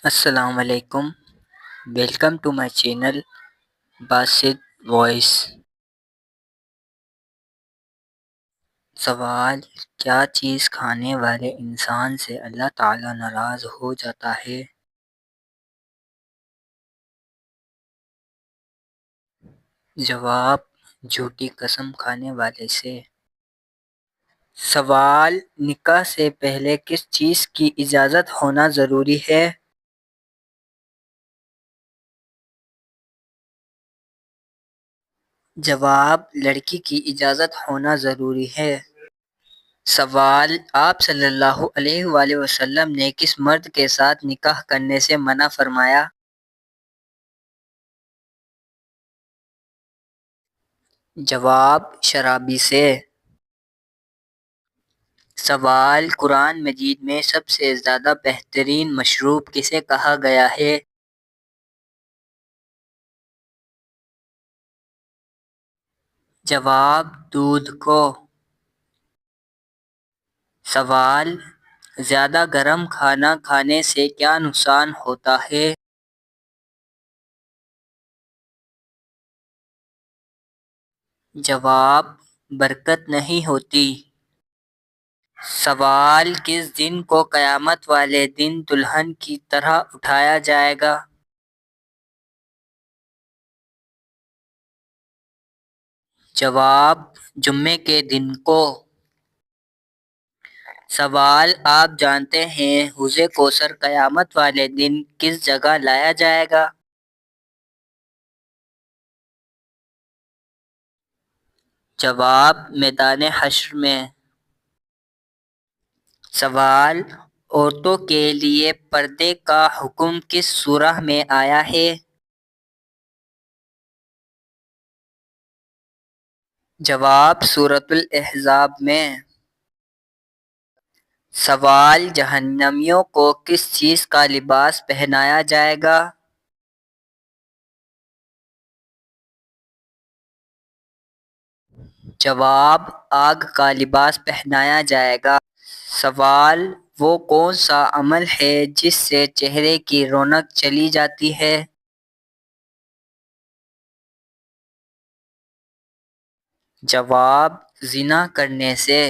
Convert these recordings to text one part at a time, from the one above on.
السلام علیکم، welcome to my channel Basit voice. سوال: کیا چیز کھانے والے انسان سے اللہ تعالیٰ ناراض ہو جاتا ہے؟ جواب: جھوٹی قسم کھانے والے سے۔ سوال: نکاح سے پہلے کس چیز کی اجازت ہونا ضروری ہے؟ جواب: لڑکی کی اجازت ہونا ضروری ہے۔ سوال: آپ صلی اللہ علیہ وآلہ وسلم نے کس مرد کے ساتھ نکاح کرنے سے منع فرمایا؟ جواب: شرابی سے۔ سوال: قرآن مجید میں سب سے زیادہ بہترین مشروب کسے کہا گیا ہے؟ جواب: دودھ کو۔ سوال: زیادہ گرم کھانا کھانے سے کیا نقصان ہوتا ہے؟ جواب: برکت نہیں ہوتی۔ سوال: کس دن کو قیامت والے دن دلہن کی طرح اٹھایا جائے گا؟ جواب: جمعے کے دن کو۔ سوال: آپ جانتے ہیں حوض کوثر قیامت والے دن کس جگہ لایا جائے گا؟ جواب: میدان حشر میں۔ سوال: عورتوں کے لیے پردے کا حکم کس سورہ میں آیا ہے؟ جواب: سورۃ الاحزاب میں۔ سوال: جہنمیوں کو کس چیز کا لباس پہنایا جائے گا؟ جواب: آگ کا لباس پہنایا جائے گا۔ سوال: وہ کون سا عمل ہے جس سے چہرے کی رونق چلی جاتی ہے؟ جواب: زنا کرنے سے۔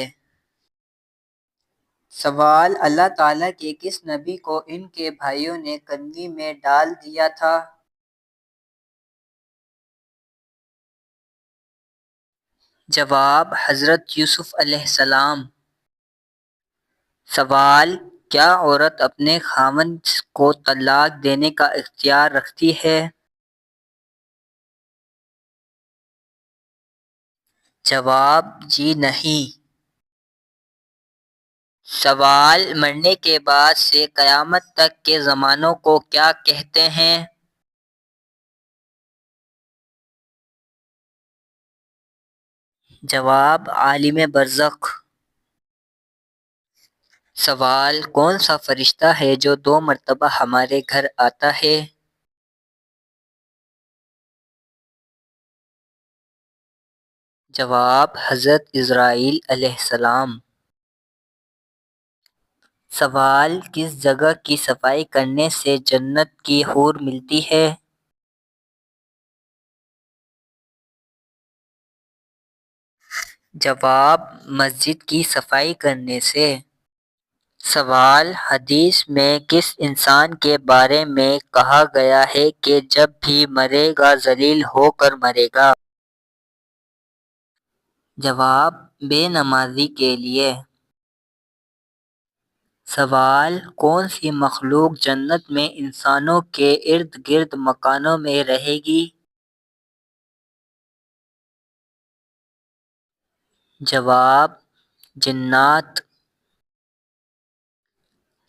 سوال: اللہ تعالیٰ کے کس نبی کو ان کے بھائیوں نے کنویں میں ڈال دیا تھا؟ جواب: حضرت یوسف علیہ السلام۔ سوال: کیا عورت اپنے خاوند کو طلاق دینے کا اختیار رکھتی ہے؟ جواب: جی نہیں۔ سوال: مرنے کے بعد سے قیامت تک کے زمانوں کو کیا کہتے ہیں؟ جواب: عالم برزخ۔ سوال: کون سا فرشتہ ہے جو 2 مرتبہ ہمارے گھر آتا ہے؟ جواب: حضرت عزرائیل علیہ السلام۔ سوال: کس جگہ کی صفائی کرنے سے جنت کی حور ملتی ہے؟ جواب: مسجد کی صفائی کرنے سے۔ سوال: حدیث میں کس انسان کے بارے میں کہا گیا ہے کہ جب بھی مرے گا ذلیل ہو کر مرے گا؟ جواب: بے نمازی کے لیے۔ سوال: کون سی مخلوق جنت میں انسانوں کے ارد گرد مکانوں میں رہے گی؟ جواب: جنات۔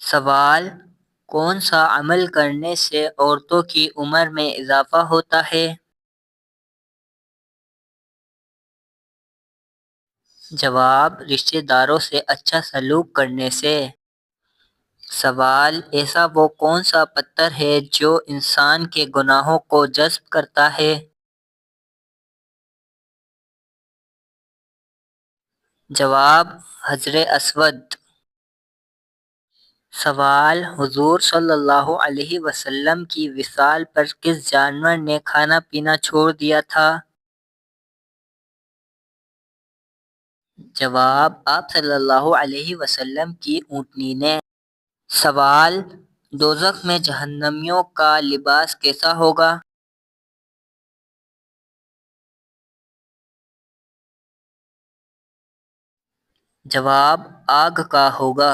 سوال: کون سا عمل کرنے سے عورتوں کی عمر میں اضافہ ہوتا ہے؟ جواب: رشتہ داروں سے اچھا سلوک کرنے سے۔ سوال: ایسا وہ کون سا پتھر ہے جو انسان کے گناہوں کو جذب کرتا ہے؟ جواب: حجر اسود۔ سوال: حضور صلی اللہ علیہ وسلم کی وصال پر کس جانور نے کھانا پینا چھوڑ دیا تھا؟ جواب: آپ صلی اللہ علیہ وسلم کی اونٹنی نے۔ سوال: دوزخ میں جہنمیوں کا لباس کیسا ہوگا؟ جواب: آگ کا ہوگا۔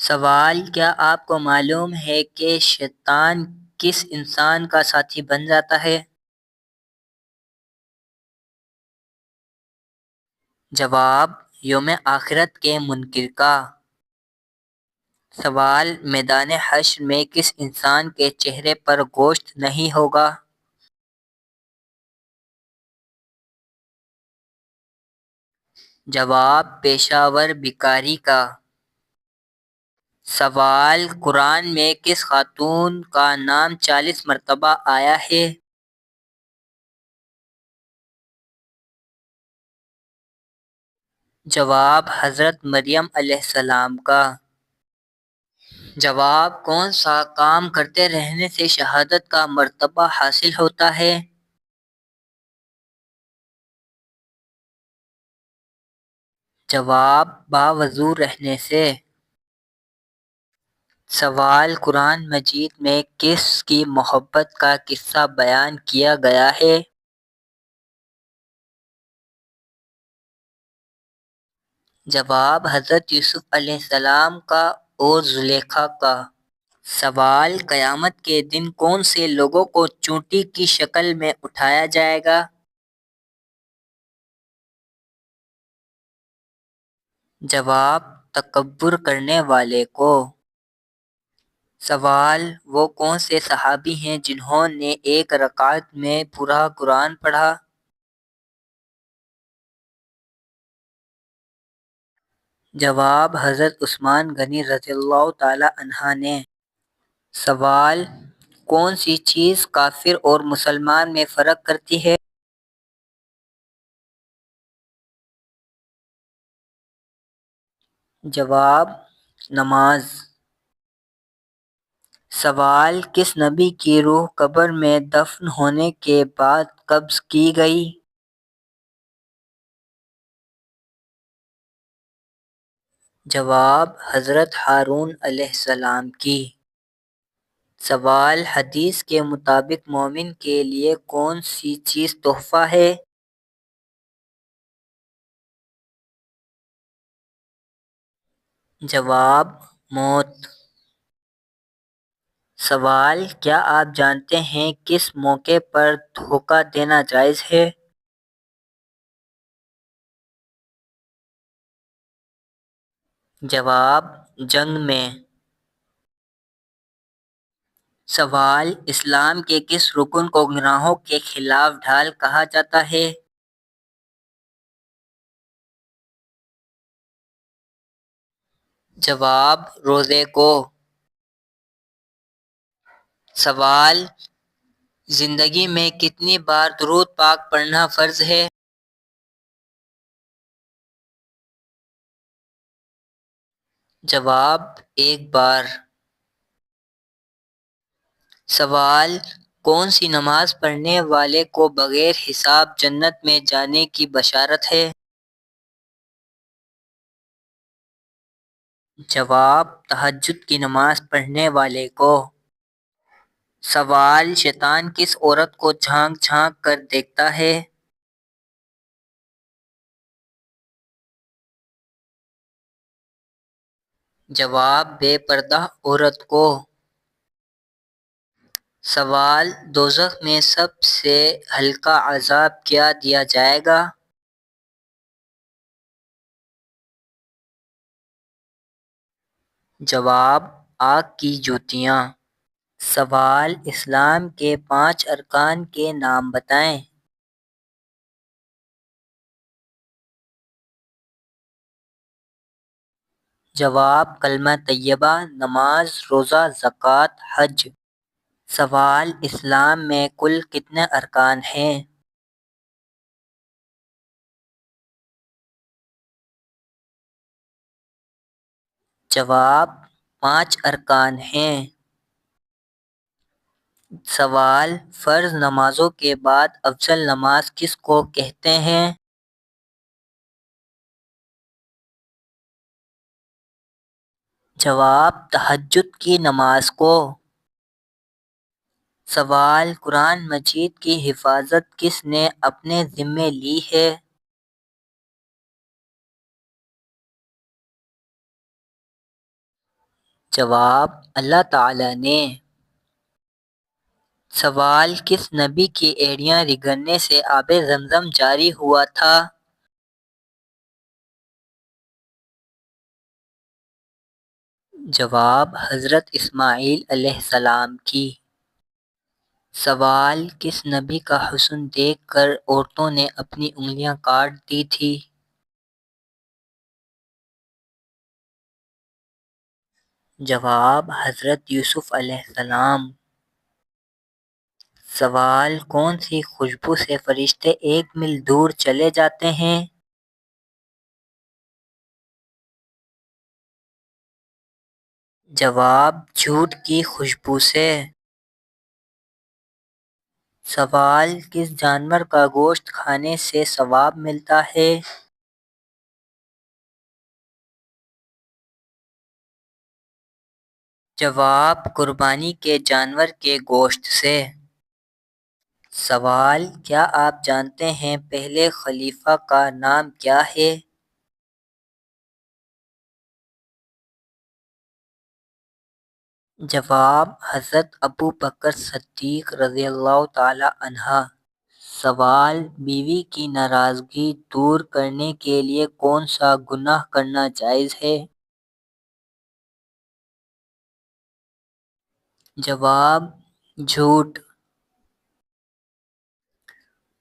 سوال: کیا آپ کو معلوم ہے کہ شیطان کس انسان کا ساتھی بن جاتا ہے؟ جواب: یوم آخرت کے منکر کا۔ سوال: میدان حشر میں کس انسان کے چہرے پر گوشت نہیں ہوگا؟ جواب: پیشہ ور بھکاری کا۔ سوال: قرآن میں کس خاتون کا نام 40 مرتبہ آیا ہے؟ جواب: حضرت مریم علیہ السلام کا۔ جواب: کون سا کام کرتے رہنے سے شہادت کا مرتبہ حاصل ہوتا ہے؟ جواب: باوضو رہنے سے۔ سوال: قرآن مجید میں کس کی محبت کا قصہ بیان کیا گیا ہے؟ جواب: حضرت یوسف علیہ السلام کا اور زلیخا کا۔ سوال: قیامت کے دن کون سے لوگوں کو چونٹی کی شکل میں اٹھایا جائے گا؟ جواب: تکبر کرنے والے کو۔ سوال: وہ کون سے صحابی ہیں جنہوں نے ایک رکعت میں پورا قرآن پڑھا؟ جواب: حضرت عثمان غنی رضی اللہ تعالی عنہ نے۔ سوال: کون سی چیز کافر اور مسلمان میں فرق کرتی ہے؟ جواب: نماز۔ سوال: کس نبی کی روح قبر میں دفن ہونے کے بعد قبض کی گئی؟ جواب: حضرت ہارون علیہ السلام کی۔ سوال: حدیث کے مطابق مومن کے لیے کون سی چیز تحفہ ہے؟ جواب: موت۔ سوال: کیا آپ جانتے ہیں کس موقع پر دھوکہ دینا جائز ہے؟ جواب: جنگ میں۔ سوال: اسلام کے کس رکن کو گناہوں کے خلاف ڈھال کہا جاتا ہے؟ جواب: روزے کو۔ سوال: زندگی میں کتنی بار درود پاک پڑھنا فرض ہے؟ جواب: ایک بار۔ سوال: کون سی نماز پڑھنے والے کو بغیر حساب جنت میں جانے کی بشارت ہے؟ جواب: تہجد کی نماز پڑھنے والے کو۔ سوال: شیطان کس عورت کو جھانک جھانک کر دیکھتا ہے؟ جواب: بے پردہ عورت کو۔ سوال: دوزخ میں سب سے ہلکا عذاب کیا دیا جائے گا؟ جواب: آگ کی جوتیاں۔ سوال: اسلام کے 5 ارکان کے نام بتائیں۔ جواب: کلمہ طیبہ، نماز، روزہ، زکوٰۃ، حج۔ سوال: اسلام میں کل کتنے ارکان ہیں؟ جواب: 5 ارکان ہیں۔ سوال: فرض نمازوں کے بعد افضل نماز کس کو کہتے ہیں؟ جواب: تہجد کی نماز کو۔ سوال: قرآن مجید کی حفاظت کس نے اپنے ذمے لی ہے؟ جواب: اللہ تعالی نے۔ سوال: کس نبی کی ایڑیاں رگڑنے سے آب زمزم جاری ہوا تھا؟ جواب: حضرت اسماعیل علیہ السلام کی۔ سوال: کس نبی کا حسن دیکھ کر عورتوں نے اپنی انگلیاں کاٹ دی تھی؟ جواب: حضرت یوسف علیہ السلام۔ سوال: کون سی خوشبو سے فرشتے 1 میل دور چلے جاتے ہیں؟ جواب: جھوٹ کی خوشبو سے۔ سوال: کس جانور کا گوشت کھانے سے ثواب ملتا ہے؟ جواب: قربانی کے جانور کے گوشت سے۔ سوال: کیا آپ جانتے ہیں پہلے خلیفہ کا نام کیا ہے؟ جواب: حضرت ابوبکر صدیق رضی اللہ تعالی عنہ۔ سوال: بیوی کی ناراضگی دور کرنے کے لیے کون سا گناہ کرنا جائز ہے؟ جواب: جھوٹ۔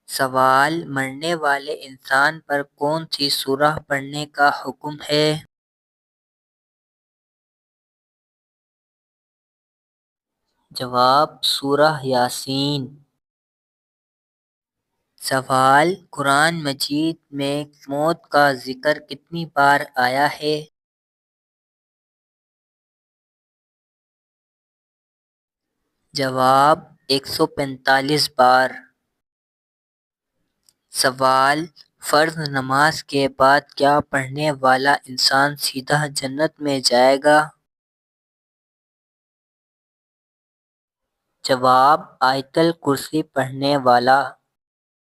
سوال: مرنے والے انسان پر کون سی سورہ پڑھنے کا حکم ہے؟ جواب: سورہ یاسین۔ سوال: قرآن مجید میں موت کا ذکر کتنی بار آیا ہے؟ جواب: 145 بار۔ سوال: فرض نماز کے بعد کیا پڑھنے والا انسان سیدھا جنت میں جائے گا؟ جواب: آیت الکرسی پڑھنے والا۔